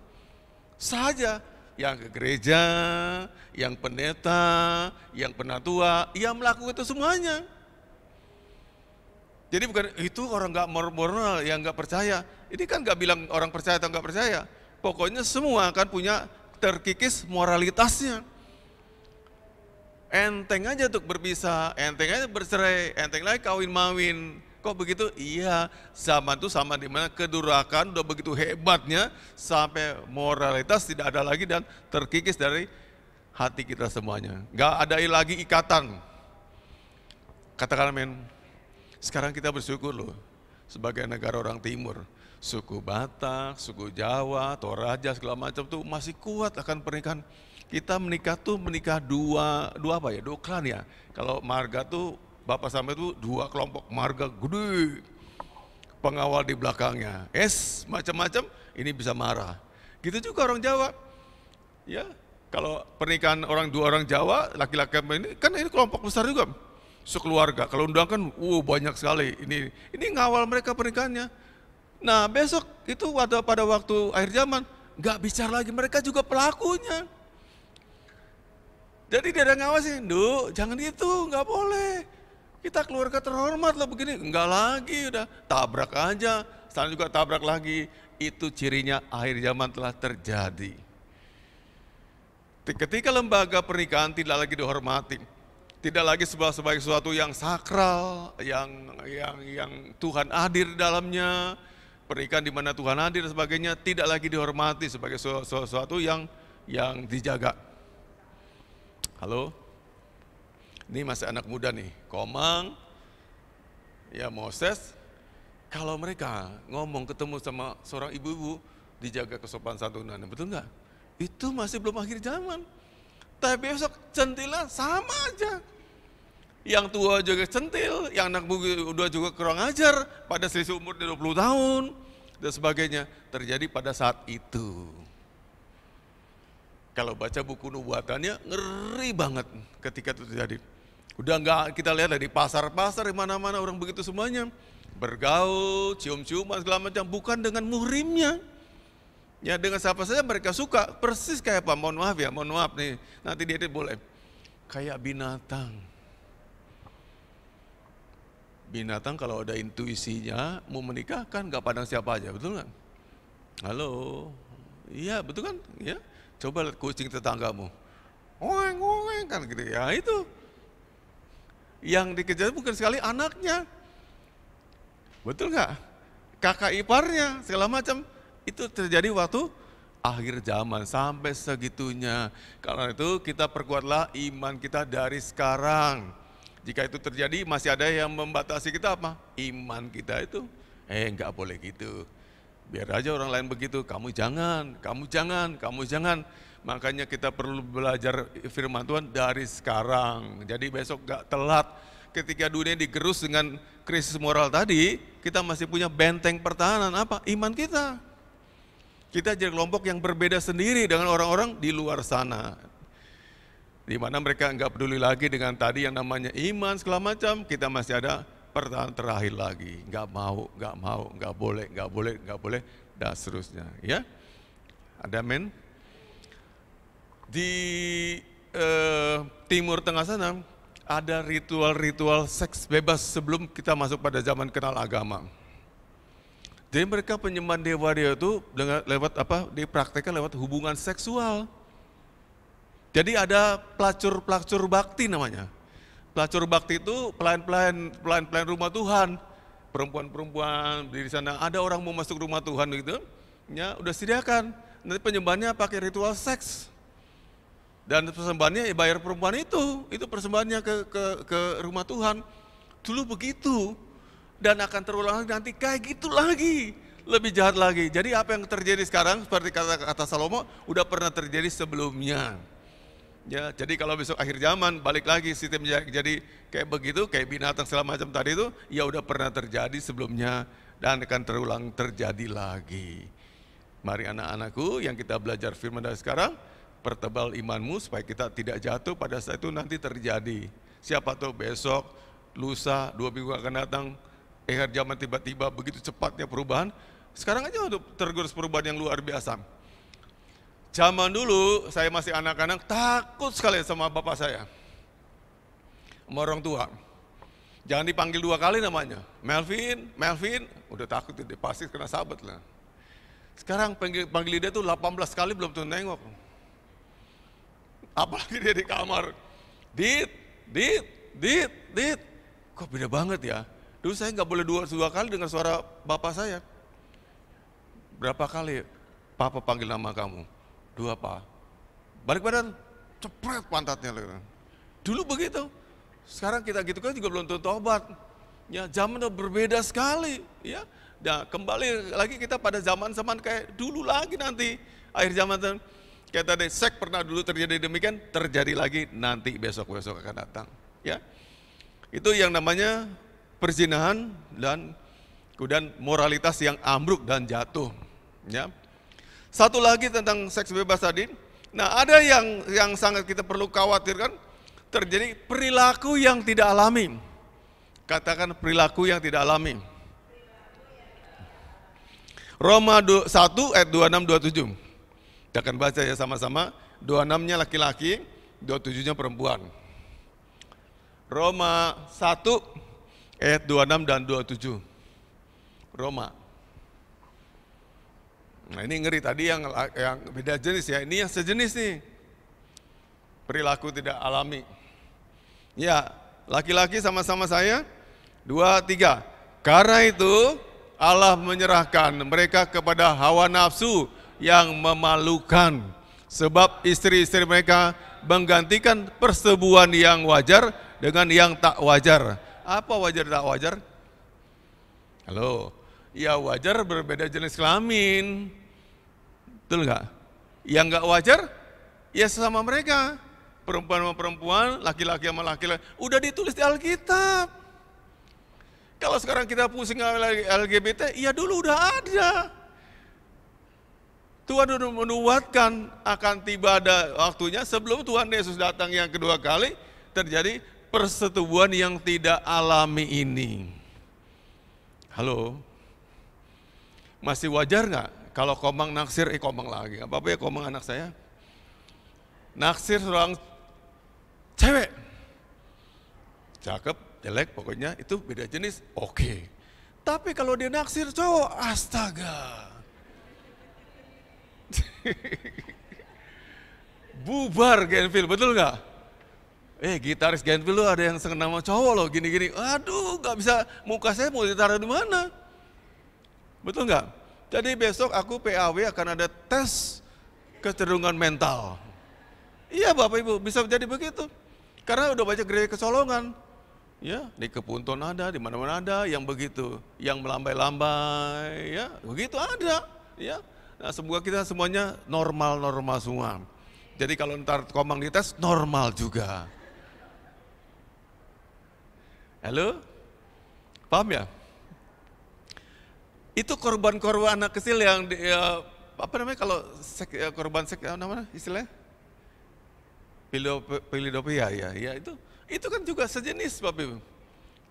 Saja yang ke gereja, yang pendeta, yang penatua, yang melakukan itu semuanya. Jadi bukan itu orang nggak moral, yang nggak percaya. Ini kan nggak bilang orang percaya atau nggak percaya. Pokoknya semua kan punya terkikis moralitasnya. Enteng aja untuk berpisah, enteng aja bercerai, enteng lagi kawin-mawin. Kok begitu? Iya, zaman itu sama di mana kedurhakaan udah begitu hebatnya sampai moralitas tidak ada lagi dan terkikis dari hati kita semuanya. Gak ada lagi ikatan. Katakan amin. Sekarang kita bersyukur loh sebagai negara orang timur. Suku Batak, suku Jawa, Toraja segala macam tuh masih kuat akan pernikahan. Kita menikah dua klan ya. Kalau marga tuh Bapak sampai itu dua kelompok marga gede, pengawal di belakangnya. Macam-macam ini bisa marah. Gitu juga orang Jawa. Ya, kalau pernikahan dua orang Jawa, laki-laki ini kan ini kelompok besar juga. Sekeluarga. Kalau undang kan banyak sekali. Ini ngawal mereka pernikahannya. Nah, besok itu pada waktu akhir zaman nggak bicara lagi, mereka juga pelakunya. Jadi dia ada ngawasin, jangan itu, nggak boleh. Kita keluarga terhormat lah begini, enggak lagi, udah tabrak aja, sana juga tabrak lagi. Itu cirinya akhir zaman telah terjadi. Ketika lembaga pernikahan tidak lagi dihormati, tidak lagi sebagai sesuatu yang sakral, yang Tuhan hadir di dalamnya, pernikahan di mana Tuhan hadir dan sebagainya tidak lagi dihormati sebagai sesuatu yang dijaga. Halo? Ini masih anak muda nih, Komang, ya Moses, kalau mereka ngomong ketemu sama seorang ibu-ibu, dijaga kesopanan santunan, betul nggak? Itu masih belum akhir zaman. Tapi besok centilnya sama aja. Yang tua juga centil, yang anak muda juga kurang ajar, pada selisih umur 20 tahun, dan sebagainya. Terjadi pada saat itu. Kalau baca buku nubuatannya, ngeri banget ketika itu terjadi. Udah enggak kita lihat di pasar-pasar, di mana-mana orang begitu semuanya. Bergaul, cium-ciuman, segala macam, bukan dengan muhrimnya. Ya dengan siapa saja mereka suka, persis kayak apa, mohon maaf nih, nanti dia boleh. Kayak binatang. Binatang kalau ada intuisinya, mau menikah kan enggak pandang siapa aja, betul nggak? Halo, iya betul kan? Ya. Coba lihat kucing tetanggamu, ngoeng kan gitu ya, itu yang dikejar bukan sekali anaknya, betul nggak? Kakak iparnya segala macam, itu terjadi waktu akhir zaman sampai segitunya. Karena itu kita perkuatlah iman kita dari sekarang. Jika itu terjadi masih ada yang membatasi kita apa? Iman kita itu, nggak boleh gitu. Biar aja orang lain begitu, kamu jangan. Makanya kita perlu belajar firman Tuhan dari sekarang. Jadi besok gak telat. Ketika dunia digerus dengan krisis moral tadi, kita masih punya benteng pertahanan apa? Iman kita. Kita jadi kelompok yang berbeda sendiri dengan orang-orang di luar sana. Di mana mereka gak peduli lagi dengan tadi yang namanya iman segala macam, kita masih ada pertahanan terakhir lagi, nggak mau, nggak boleh, dan seterusnya. Ya, ada men. Di Timur Tengah sana ada ritual-ritual seks bebas sebelum kita masuk pada zaman kenal agama. Jadi mereka penyembahan dewa-dewa itu dipraktekkan lewat hubungan seksual. Jadi ada pelacur bakti namanya. Pelacur bakti itu pelayan rumah Tuhan, perempuan-perempuan di sana. Ada orang mau masuk rumah Tuhan gitu, ya udah sediakan. Nanti penyembahannya pakai ritual seks, dan persembahannya bayar perempuan itu persembahannya ke rumah Tuhan. Dulu begitu, dan akan terulang nanti kayak gitu lagi. lebih jahat lagi. Jadi apa yang terjadi sekarang seperti kata Salomo udah pernah terjadi sebelumnya. Ya, jadi kalau besok akhir zaman balik lagi sistem jadi kayak begitu, kayak binatang segala macam tadi itu, ya udah pernah terjadi sebelumnya dan akan terulang terjadi lagi. Mari anak-anakku yang kita belajar firman dari sekarang, pertebal imanmu supaya kita tidak jatuh pada saat itu nanti terjadi. Siapa tahu besok, lusa, 2 minggu akan datang, akhir zaman tiba-tiba begitu cepatnya perubahan. Sekarang aja udah tergerus perubahan yang luar biasa. Zaman dulu saya masih anak-anak takut sekali sama bapak saya, sama orang tua. Jangan dipanggil 2 kali namanya, Melvin, udah takut dia pasti kena sabet lah. Sekarang panggil dia tuh 18 kali belum tuh nengok. Apalagi dia di kamar, dit, kok beda banget ya. Dulu saya nggak boleh 2 kali dengar suara bapak saya. Berapa kali papa panggil nama kamu? 2 apa? Balik badan, cepret pantatnya. Dulu begitu. Sekarang kita gitu kan juga belum tentu tobat. Ya, zaman udah berbeda sekali. Ya, nah, kembali lagi kita pada zaman-zaman kayak dulu lagi nanti. Akhir zaman kayak tadi seks pernah dulu terjadi demikian, terjadi lagi nanti besok-besok akan datang. Ya, itu yang namanya perzinahan dan kemudian moralitas yang ambruk dan jatuh. Ya. Satu lagi tentang seks bebas tadi. Nah, ada yang sangat kita perlu khawatirkan, terjadi perilaku yang tidak alami. Katakan perilaku yang tidak alami. Roma 1 ayat 26-27. Kita akan baca ya sama-sama. 26-nya laki-laki, 27-nya perempuan. Roma 1 ayat 26 dan 27. Roma. Nah, ini ngeri tadi yang beda jenis ya, ini yang sejenis nih. Perilaku tidak alami. Ya, laki-laki sama-sama saya. 2, 3. Karena itu Allah menyerahkan mereka kepada hawa nafsu yang memalukan. Sebab istri-istri mereka menggantikan persetubuhan yang wajar dengan yang tak wajar. Apa wajar tak wajar? Halo? Ya wajar berbeda jenis kelamin. Betul enggak? Yang enggak wajar, ya sesama mereka. Perempuan sama perempuan, laki-laki sama laki-laki. Udah ditulis di Alkitab. Kalau sekarang kita pusing LGBT, ya dulu udah ada. Tuhan sudah menubuatkan akan tiba ada waktunya sebelum Tuhan Yesus datang yang kedua kali, terjadi persetubuhan yang tidak alami ini. Halo? Masih wajar nggak kalau Komang naksir, Komang lagi, apa-apa ya Komang anak saya. Naksir seorang cewek, cakep, jelek, pokoknya itu beda jenis, oke. Tapi kalau dia naksir cowok, astaga. Bubar Genfil, betul nggak? Gitaris Genfil lu ada yang seneng nama cowok loh, gini-gini. Aduh, nggak bisa, muka saya mau ditaruh di mana? Betul nggak? Jadi besok aku PAW akan ada tes kecenderungan mental. Iya Bapak Ibu, bisa jadi begitu. Karena udah banyak gereja kecolongan. Ya, di Kepunton ada, di mana-mana ada yang begitu, yang melambai-lambai, ya, begitu ada, ya. Nah, semoga kita semuanya normal-normal semua. Jadi kalau ntar Komang dites, normal juga. Halo? Paham ya? Itu korban-korban anak kecil yang apa namanya kalau korban seks apa namanya istilahnya? Pilidopia ya itu kan juga sejenis Bapak Ibu.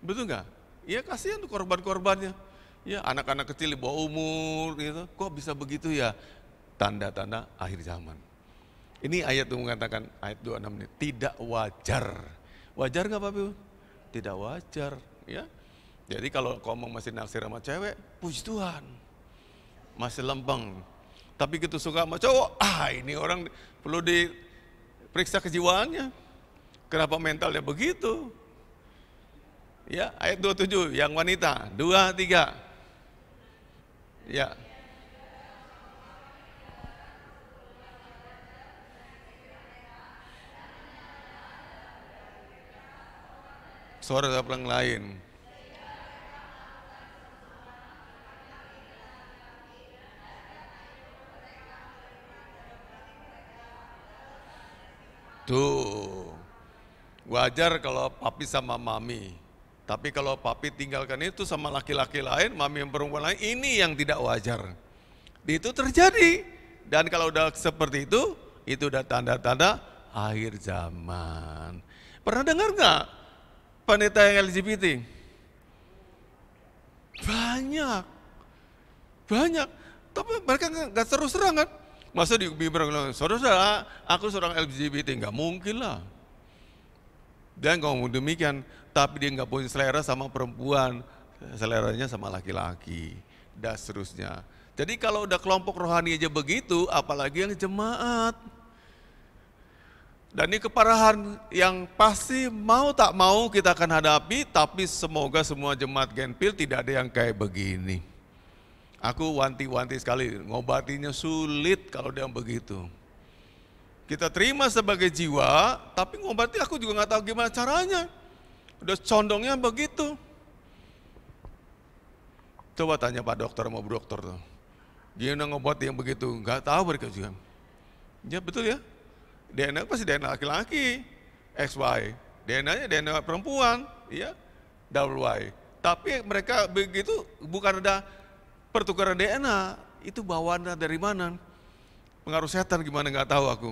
Betul nggak? Ya kasihan tuh korban-korbannya. Ya anak-anak kecil di bawah umur gitu. Kok bisa begitu ya? Tanda-tanda akhir zaman. Ini ayat yang mengatakan ayat 26 ini tidak wajar. Wajar nggak Bapak Ibu? Tidak wajar, ya. Jadi kalau Komang masih naksir sama cewek, puji Tuhan, masih lempeng. Tapi gitu suka sama cowok, ini orang perlu diperiksa kejiwaannya. Kenapa mentalnya begitu? Ya, ayat 27, yang wanita, 2, 3. Ya. Suara orang lain. Tuh, wajar kalau papi sama mami. Tapi kalau papi tinggalkan itu sama laki-laki lain, mami yang perempuan lain, ini yang tidak wajar. Itu terjadi. Dan kalau udah seperti itu udah tanda-tanda akhir zaman. Pernah dengar nggak pendeta yang LGBT? Banyak. Tapi mereka nggak terus serang kan? Masa di bilang, saudara, aku seorang LGBT, nggak mungkin lah. Dia ngomong demikian, tapi dia nggak punya selera sama perempuan, seleranya sama laki-laki, dan seterusnya. Jadi kalau udah kelompok rohani aja begitu, apalagi yang jemaat. Dan ini keparahan yang pasti mau tak mau kita akan hadapi, tapi semoga semua jemaat Genpil tidak ada yang kayak begini. Aku wanti-wanti sekali, ngobatinya sulit kalau dia yang begitu. Kita terima sebagai jiwa, tapi ngobati aku juga nggak tahu gimana caranya. Udah condongnya begitu. Coba tanya Pak Dokter sama Bu Dokter tuh. Gimana ngobati yang begitu? Nggak tahu mereka juga. Ya betul ya. DNA pasti DNA laki-laki, XY. DNA-nya DNA perempuan, ya, WY. Tapi mereka begitu bukan ada pertukaran DNA, itu bawaannya dari mana? Pengaruh setan gimana nggak tahu aku.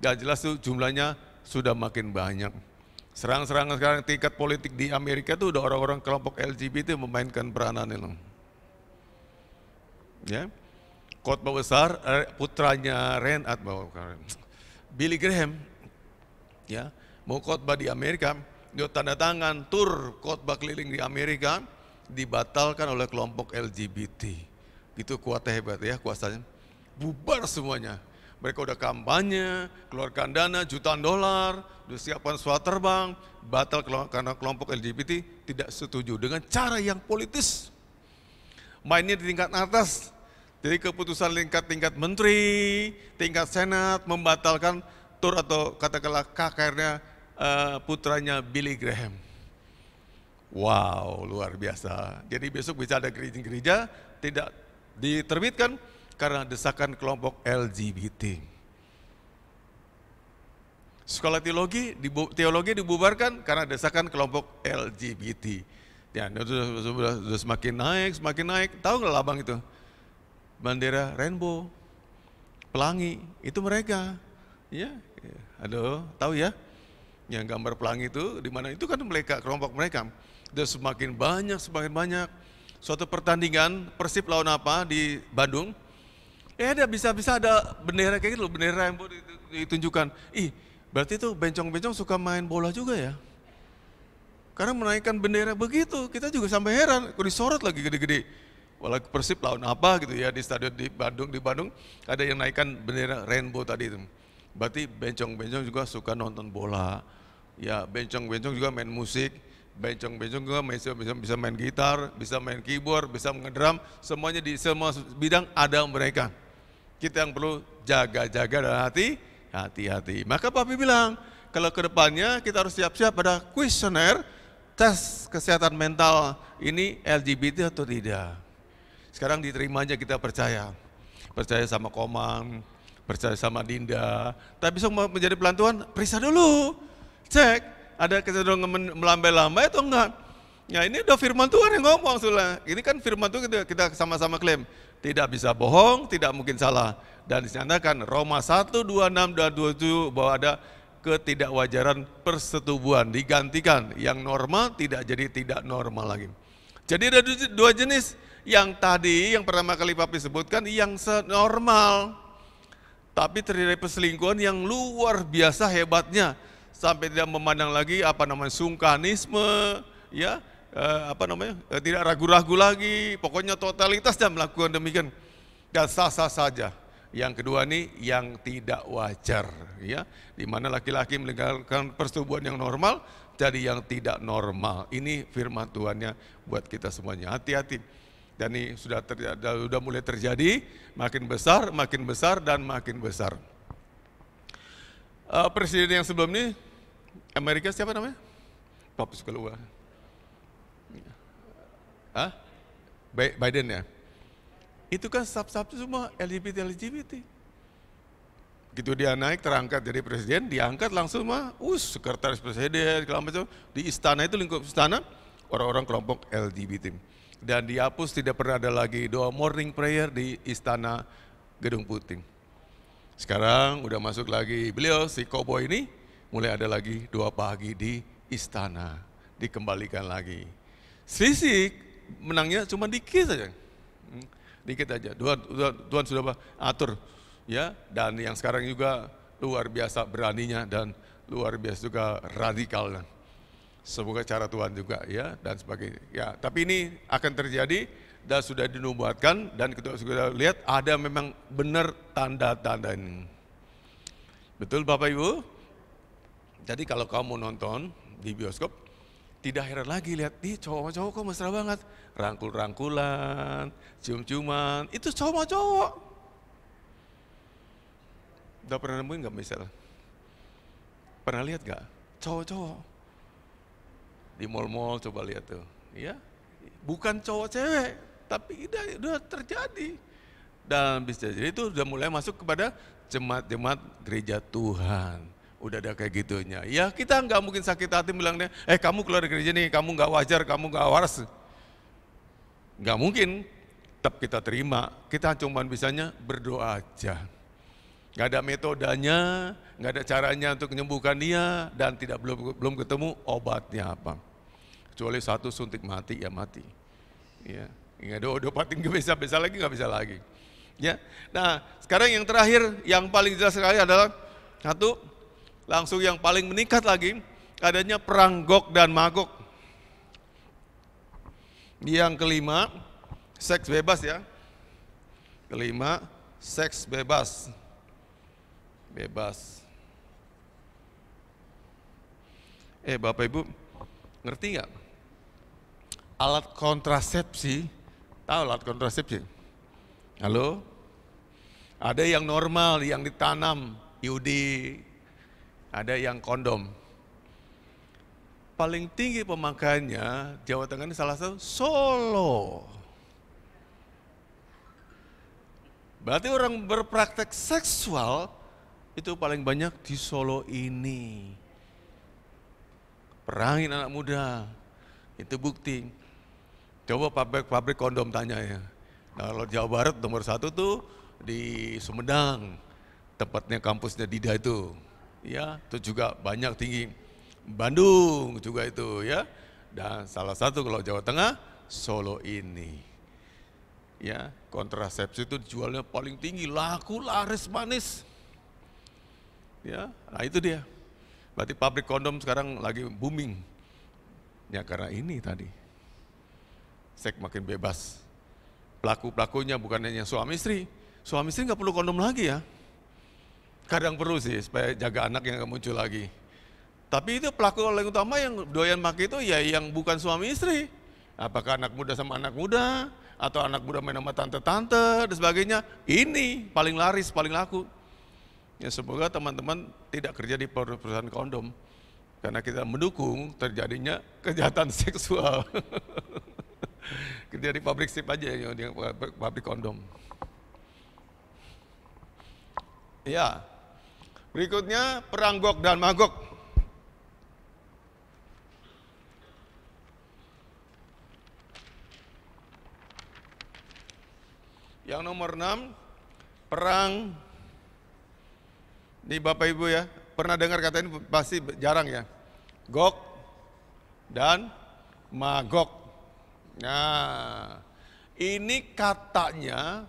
Dan jelas tuh jumlahnya sudah makin banyak. Serang-serangan sekarang tingkat politik di Amerika tuh udah orang-orang kelompok LGBT memainkan peranan itu. Ya, khotbah besar putranya Billy Graham, ya, mau khotbah di Amerika, dia tanda tangan tur khotbah keliling di Amerika dibatalkan oleh kelompok LGBT. Gitu kuatnya, hebat ya kuasanya. Bubar semuanya. Mereka udah kampanye, keluarkan dana jutaan dolar, udah siapkan pesawat terbang, batal karena kelompok LGBT tidak setuju dengan cara yang politis. Mainnya di tingkat atas. Jadi keputusan tingkat menteri, tingkat senat membatalkan tur atau katakanlah KKR-nya putranya Billy Graham. Wow, luar biasa. Jadi besok bisa ada gereja-gereja tidak diterbitkan karena desakan kelompok LGBT. Sekolah teologi dibubarkan karena desakan kelompok LGBT. Ya, sudah semakin naik. Tahu nggak Labang itu? Bendera rainbow, pelangi, itu mereka. Ya, aduh, tahu ya? Yang gambar pelangi itu di mana itu kan mereka, kelompok mereka. Dan semakin banyak. Suatu pertandingan Persib lawan apa di Bandung, ada bisa ada bendera kayak gitu, bendera rainbow ditunjukkan. Berarti itu bencong-bencong suka main bola juga ya? Karena menaikkan bendera begitu, kita juga sampai heran, kok disorot lagi gede-gede. Walau Persib lawan apa gitu ya di stadion di Bandung ada yang naikkan bendera rainbow tadi itu. Berarti bencong-bencong juga suka nonton bola. Ya, bencong-bencong juga main musik, bencong-bencong juga bisa main gitar, bisa main keyboard, bisa ngedrum, semuanya di semua bidang ada mereka. Kita yang perlu jaga-jaga dan hati-hati. Maka Papi bilang, kalau ke depannya kita harus siap-siap pada kuesioner tes kesehatan mental ini LGBT atau tidak. Sekarang diterima aja, kita percaya sama Komang, percaya sama Dinda. Tapi besok mau menjadi pelantuan, periksa dulu, cek ada kecenderungan melambai-lambai atau enggak. Ya ini udah firman Tuhan yang ngomong sudah. Ini kan firman Tuhan kita sama-sama klaim, tidak bisa bohong, tidak mungkin salah. Dan dinyatakan Roma 1, 26 dan 27 bahwa ada ketidakwajaran persetubuhan, digantikan yang normal tidak jadi tidak normal lagi. Jadi ada dua jenis. Yang tadi, yang pertama kali Papi sebutkan, yang normal. Tapi terjadi perselingkuhan yang luar biasa hebatnya. Sampai tidak memandang lagi sungkanisme, ya, tidak ragu-ragu lagi. Pokoknya totalitas dan melakukan demikian. Dan sah-sah saja. Yang kedua nih, yang tidak wajar. Ya, di mana laki-laki meninggalkan persetubuhan yang normal, jadi yang tidak normal. Ini firman Tuhannya buat kita semuanya. Hati-hati. Dan ini sudah mulai terjadi, makin besar, dan makin besar. Presiden yang sebelum ini, Amerika siapa namanya? Papus keluar. Biden ya? Itu kan sub-sub semua LGBT. Gitu dia naik terangkat jadi presiden, diangkat langsung sekretaris presiden, segala macam. Di istana itu, lingkup istana, orang-orang kelompok LGBT. Dan dihapus, tidak pernah ada lagi doa morning prayer di istana Gedung Putih. Sekarang udah masuk lagi beliau, si Koboi ini, mulai ada lagi doa pagi di istana, dikembalikan lagi. Selisih menangnya cuma dikit saja. Dikit aja, Tuhan sudah atur. Ya, dan yang sekarang juga luar biasa beraninya dan luar biasa juga radikalnya. Semoga cara Tuhan juga ya dan sebagainya. Ya, tapi ini akan terjadi dan sudah dinubuatkan dan kita sudah lihat ada memang benar tanda-tanda ini. Betul Bapak Ibu? Jadi kalau kamu nonton di bioskop, tidak heran lagi lihat, cowok-cowok kok mesra banget. Rangkul-rangkulan, cium-ciuman, itu cowok-cowok. Udah pernah nemuin gak misalnya? Pernah lihat gak? Cowok-cowok. Di mal-mal coba lihat tuh. Ya, bukan cowok cewek, tapi udah terjadi. Dan bisa jadi itu udah mulai masuk kepada jemaat-jemaat gereja Tuhan. Udah ada kayak gitunya. Ya kita nggak mungkin sakit hati bilangnya, kamu keluar dari gereja nih, kamu nggak wajar, kamu nggak waras. Nggak mungkin, tetap kita terima. Kita cuma bisanya berdoa aja. Nggak ada metodenya, nggak ada caranya untuk menyembuhkan dia, dan belum ketemu obatnya apa. Kecuali satu suntik mati, ya mati. Ya, nggak ada obatin nggak bisa lagi, nggak bisa lagi. Ya, nah sekarang yang terakhir, yang paling jelas sekali adalah satu, langsung yang paling meningkat lagi, adanya perang Gog dan Magog. Yang kelima, seks bebas ya. Kelima, seks bebas. Bebas. Bapak Ibu, ngerti nggak? Alat kontrasepsi, tahu alat kontrasepsi? Halo? Ada yang normal, yang ditanam, IUD, ada yang kondom. Paling tinggi pemakaiannya, Jawa Tengah ini salah satu, Solo. Berarti orang berpraktek seksual, itu paling banyak di Solo ini. Perangin anak muda, itu bukti. Coba pabrik kondom tanya ya. Nah, kalau Jawa Barat nomor 1 tuh di Sumedang, tempatnya kampusnya Dida itu. Ya, itu juga banyak tinggi. Bandung juga itu ya. Dan salah satu kalau Jawa Tengah, Solo ini. Ya, kontrasepsi itu dijualnya paling tinggi, laku laris manis. Ya, nah itu dia. Berarti pabrik kondom sekarang lagi booming. Ya karena ini tadi. Seks makin bebas. Pelaku-pelakunya bukan hanya suami istri. Suami istri nggak perlu kondom lagi ya. Kadang perlu sih supaya jaga anak yang nggak muncul lagi. Tapi itu pelaku paling utama yang doyan pakai itu ya yang bukan suami istri. Apakah anak muda sama anak muda, atau anak muda main sama tante-tante dan sebagainya. Ini paling laris, paling laku. Ya semoga teman-teman tidak kerja di perusahaan kondom. Karena kita mendukung terjadinya kejahatan seksual. Kerja di pabrik sip aja, di pabrik kondom. Ya, berikutnya perang Gog dan Magog. Yang nomor 6, perang. Ini Bapak Ibu ya, pernah dengar kata ini pasti jarang ya. Gog dan Magog. Nah, ini katanya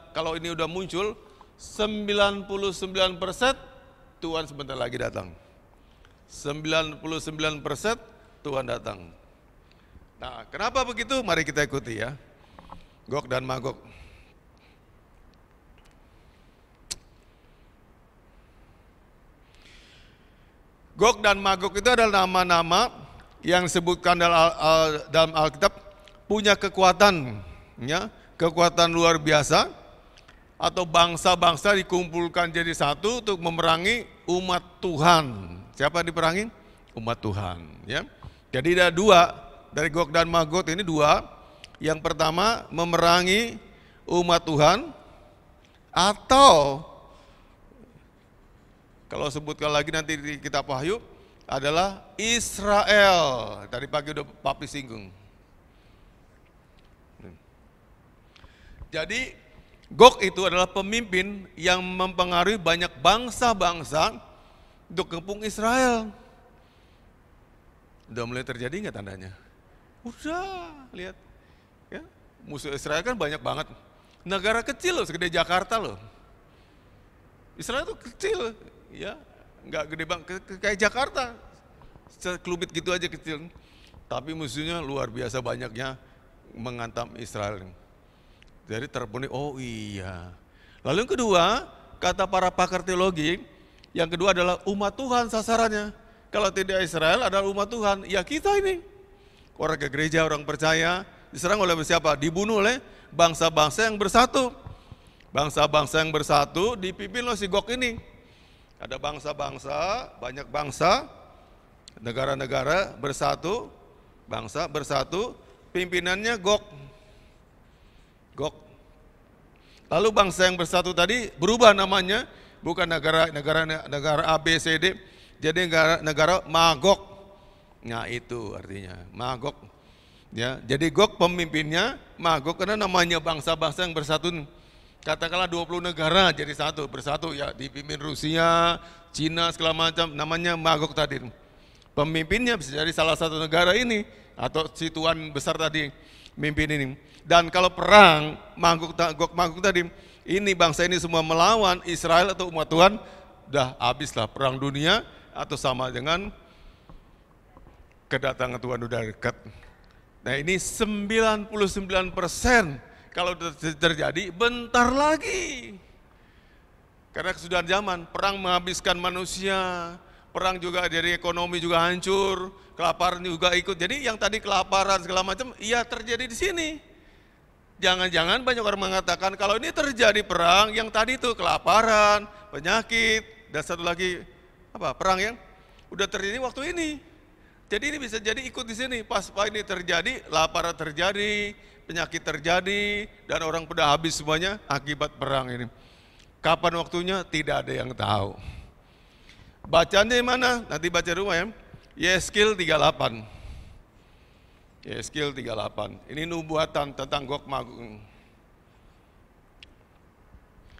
kalau ini udah muncul 99% Tuhan sebentar lagi datang. 99% Tuhan datang. Nah, kenapa begitu? Mari kita ikuti ya. Gog dan Magog. Gog dan Magog itu adalah nama-nama yang disebutkan dalam Alkitab punya kekuatan, ya, kekuatan luar biasa, atau bangsa-bangsa dikumpulkan jadi satu untuk memerangi umat Tuhan. Siapa yang diperangi? Umat Tuhan. Ya. Jadi ada dua, dari Gog dan Magog ini dua. Yang pertama memerangi umat Tuhan, atau kalau sebutkan lagi nanti di kitab Wahyu, adalah Israel. Tadi pagi udah Papi singgung. Jadi Gog itu adalah pemimpin yang mempengaruhi banyak bangsa-bangsa untuk kepung Israel. Udah mulai terjadi nggak tandanya? Udah, lihat. Ya, musuh Israel kan banyak banget. Negara kecil loh, segede Jakarta loh. Israel itu kecil, ya, nggak gede banget, kayak Jakarta. Sekelubit gitu aja kecil. Tapi musuhnya luar biasa banyaknya menghantam Israel. Jadi terpenuhi, oh iya. Lalu yang kedua, kata para pakar teologi, yang kedua adalah umat Tuhan sasarannya. Kalau tidak Israel adalah umat Tuhan, ya kita ini. Orang ke gereja, orang percaya, diserang oleh siapa? Dibunuh oleh bangsa-bangsa yang bersatu. Bangsa-bangsa yang bersatu dipimpin oleh si Gog ini. Ada bangsa-bangsa, banyak bangsa, negara-negara bersatu, bangsa bersatu, pimpinannya Gog. Lalu bangsa yang bersatu tadi berubah namanya, bukan negara A, B, C, D, jadi negara Magog. Nah itu artinya Magog. Ya, jadi Gog pemimpinnya Magog karena namanya bangsa-bangsa yang bersatu. Katakanlah 20 negara jadi bersatu ya, dipimpin Rusia, Cina segala macam, namanya Magog tadi. Pemimpinnya bisa jadi salah satu negara ini atau si tuan besar tadi mimpin ini. Dan kalau perang Magog tadi, ini bangsa ini semua melawan Israel atau umat Tuhan, udah habislah perang dunia atau sama dengan kedatangan Tuhan udah dekat. Nah ini 99% kalau terjadi bentar lagi. Karena kesudahan zaman, perang menghabiskan manusia, perang juga dari ekonomi juga hancur, kelaparan juga ikut. Jadi yang tadi kelaparan segala macam, iya terjadi di sini. Jangan-jangan banyak orang mengatakan kalau ini terjadi perang, yang tadi itu kelaparan, penyakit, dan satu lagi apa perang yang udah terjadi waktu ini. Jadi ini bisa jadi ikut di sini. Pas ini terjadi, kelaparan terjadi, penyakit terjadi, dan orang pada habis semuanya akibat perang ini. Kapan waktunya? Tidak ada yang tahu. Bacanya di mana? Nanti baca rumah ya. Yeskil 38. Yeskil 38. Ini nubuatan tentang Gog Magog.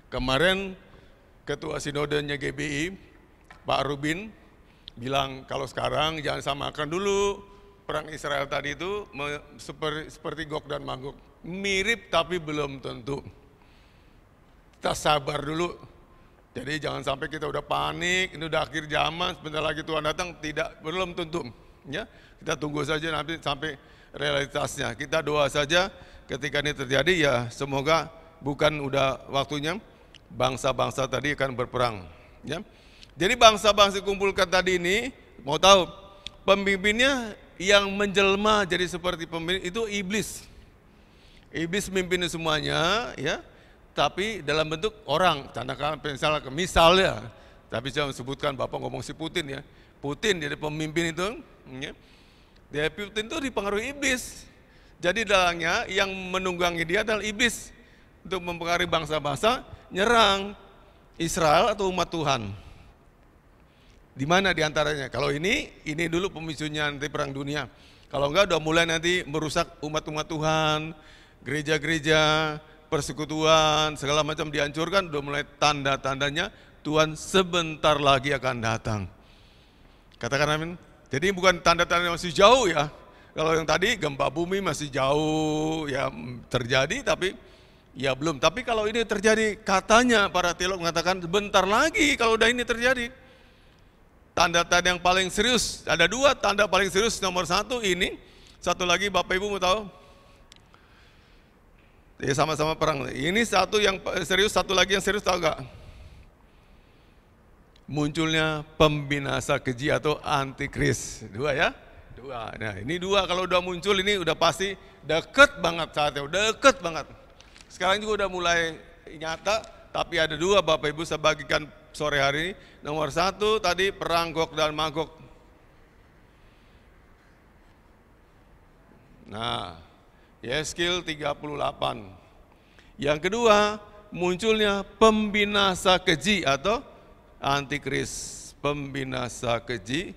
Kemarin Ketua Sinodenya GBI, Pak Rubin, bilang kalau sekarang jangan samakan dulu perang Israel tadi itu seperti Gog dan Magog. Mirip tapi belum tentu. Kita sabar dulu. Jadi jangan sampai kita udah panik, ini udah akhir zaman, sebentar lagi Tuhan datang, belum tentu. Ya, kita tunggu saja nanti sampai realitasnya. Kita doa saja ketika ini terjadi ya semoga bukan udah waktunya bangsa-bangsa tadi akan berperang. Ya. Jadi bangsa-bangsa kumpulkan tadi ini mau tahu pemimpinnya yang menjelma jadi seperti pemimpin itu iblis. Iblis memimpin semuanya ya. Tapi dalam bentuk orang, misalnya, tapi saya sebutkan Bapak ngomong si Putin ya, Putin jadi pemimpin itu, ya. Dia Putin itu dipengaruhi iblis, jadi dalangnya yang menunggangi dia adalah iblis untuk mempengaruhi bangsa-bangsa nyerang Israel atau umat Tuhan. Di mana diantaranya? Kalau ini dulu pemicunya nanti perang dunia. Kalau enggak udah mulai nanti merusak umat-umat Tuhan, gereja-gereja, persekutuan, segala macam dihancurkan, udah mulai tanda-tandanya Tuhan sebentar lagi akan datang. Katakan amin. Jadi bukan tanda-tanda masih jauh ya. Kalau yang tadi gempa bumi masih jauh ya terjadi tapi ya belum. Tapi kalau ini terjadi katanya para teolog mengatakan sebentar lagi kalau udah ini terjadi. Tanda-tanda yang paling serius, ada dua tanda paling serius. Nomor satu ini, satu lagi Bapak Ibu mau tahu? Ya sama-sama perang. Ini satu yang serius, satu lagi yang serius tahu gak? Munculnya pembinasa keji atau antikris. Dua ya? Dua. Nah ini dua kalau udah muncul ini udah pasti deket banget saatnya, deket banget. Sekarang juga udah mulai nyata, tapi ada dua Bapak Ibu saya bagikan sore hari ini. Nomor satu tadi perang Gog dan Magog. Nah, Yeskil 38. Yang kedua, munculnya pembinasa keji atau antikris pembinasa keji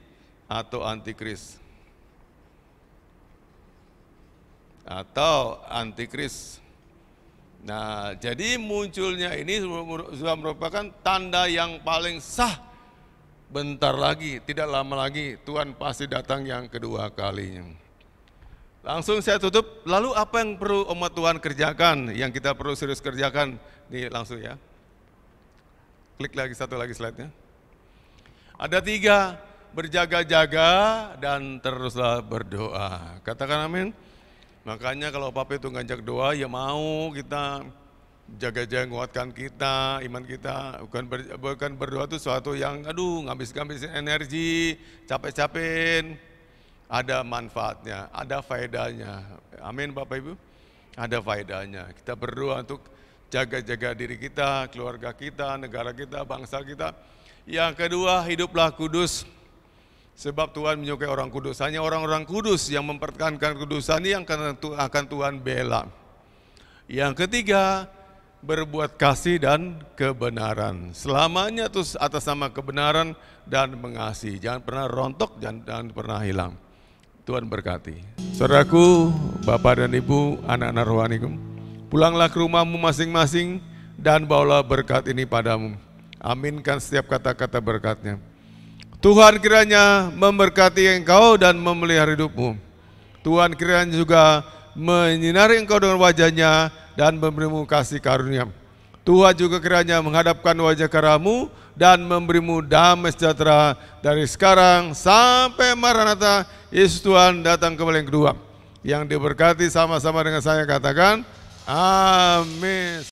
atau antikris. Atau antikris. Nah, jadi munculnya ini sudah merupakan tanda yang paling sah. Bentar lagi, tidak lama lagi Tuhan pasti datang yang kedua kalinya. Langsung saya tutup. Lalu apa yang perlu umat Tuhan kerjakan? Yang kita perlu serius kerjakan? Nih langsung ya. Klik lagi satu lagi slide-nya. Ada 3, berjaga-jaga dan teruslah berdoa. Katakan amin. Makanya kalau Papa itu ngajak doa, ya mau kita jaga-jaga menguatkan kita, iman kita. Bukan berdoa itu suatu yang ngabis-ngabisin energi, capek-capekin. Ada manfaatnya, ada faedahnya. Amin Bapak Ibu. Ada faedahnya. Kita berdoa untuk jaga-jaga diri kita, keluarga kita, negara kita, bangsa kita. Yang kedua, hiduplah kudus. Sebab Tuhan menyukai orang kudus. Hanya orang-orang kudus yang mempertahankan kudusan yang akan Tuhan bela. Yang ketiga, berbuat kasih dan kebenaran. Selamanya terus atas nama kebenaran dan mengasihi. Jangan pernah rontok, jangan pernah hilang. Tuhan berkati. Saudaraku, Bapak dan Ibu, anak-anak rohaniku, pulanglah ke rumahmu masing-masing dan bawalah berkat ini padamu. Aminkan setiap kata-kata berkatnya. Tuhan kiranya memberkati engkau dan memelihara hidupmu. Tuhan kiranya juga menyinari engkau dengan wajahnya dan memberimu kasih karunia. Tuhan juga kiranya menghadapkan wajah kepadamu dan memberimu damai sejahtera dari sekarang sampai Maranatha, Yesus Tuhan datang kembali yang kedua. Yang diberkati sama-sama dengan saya katakan, amin.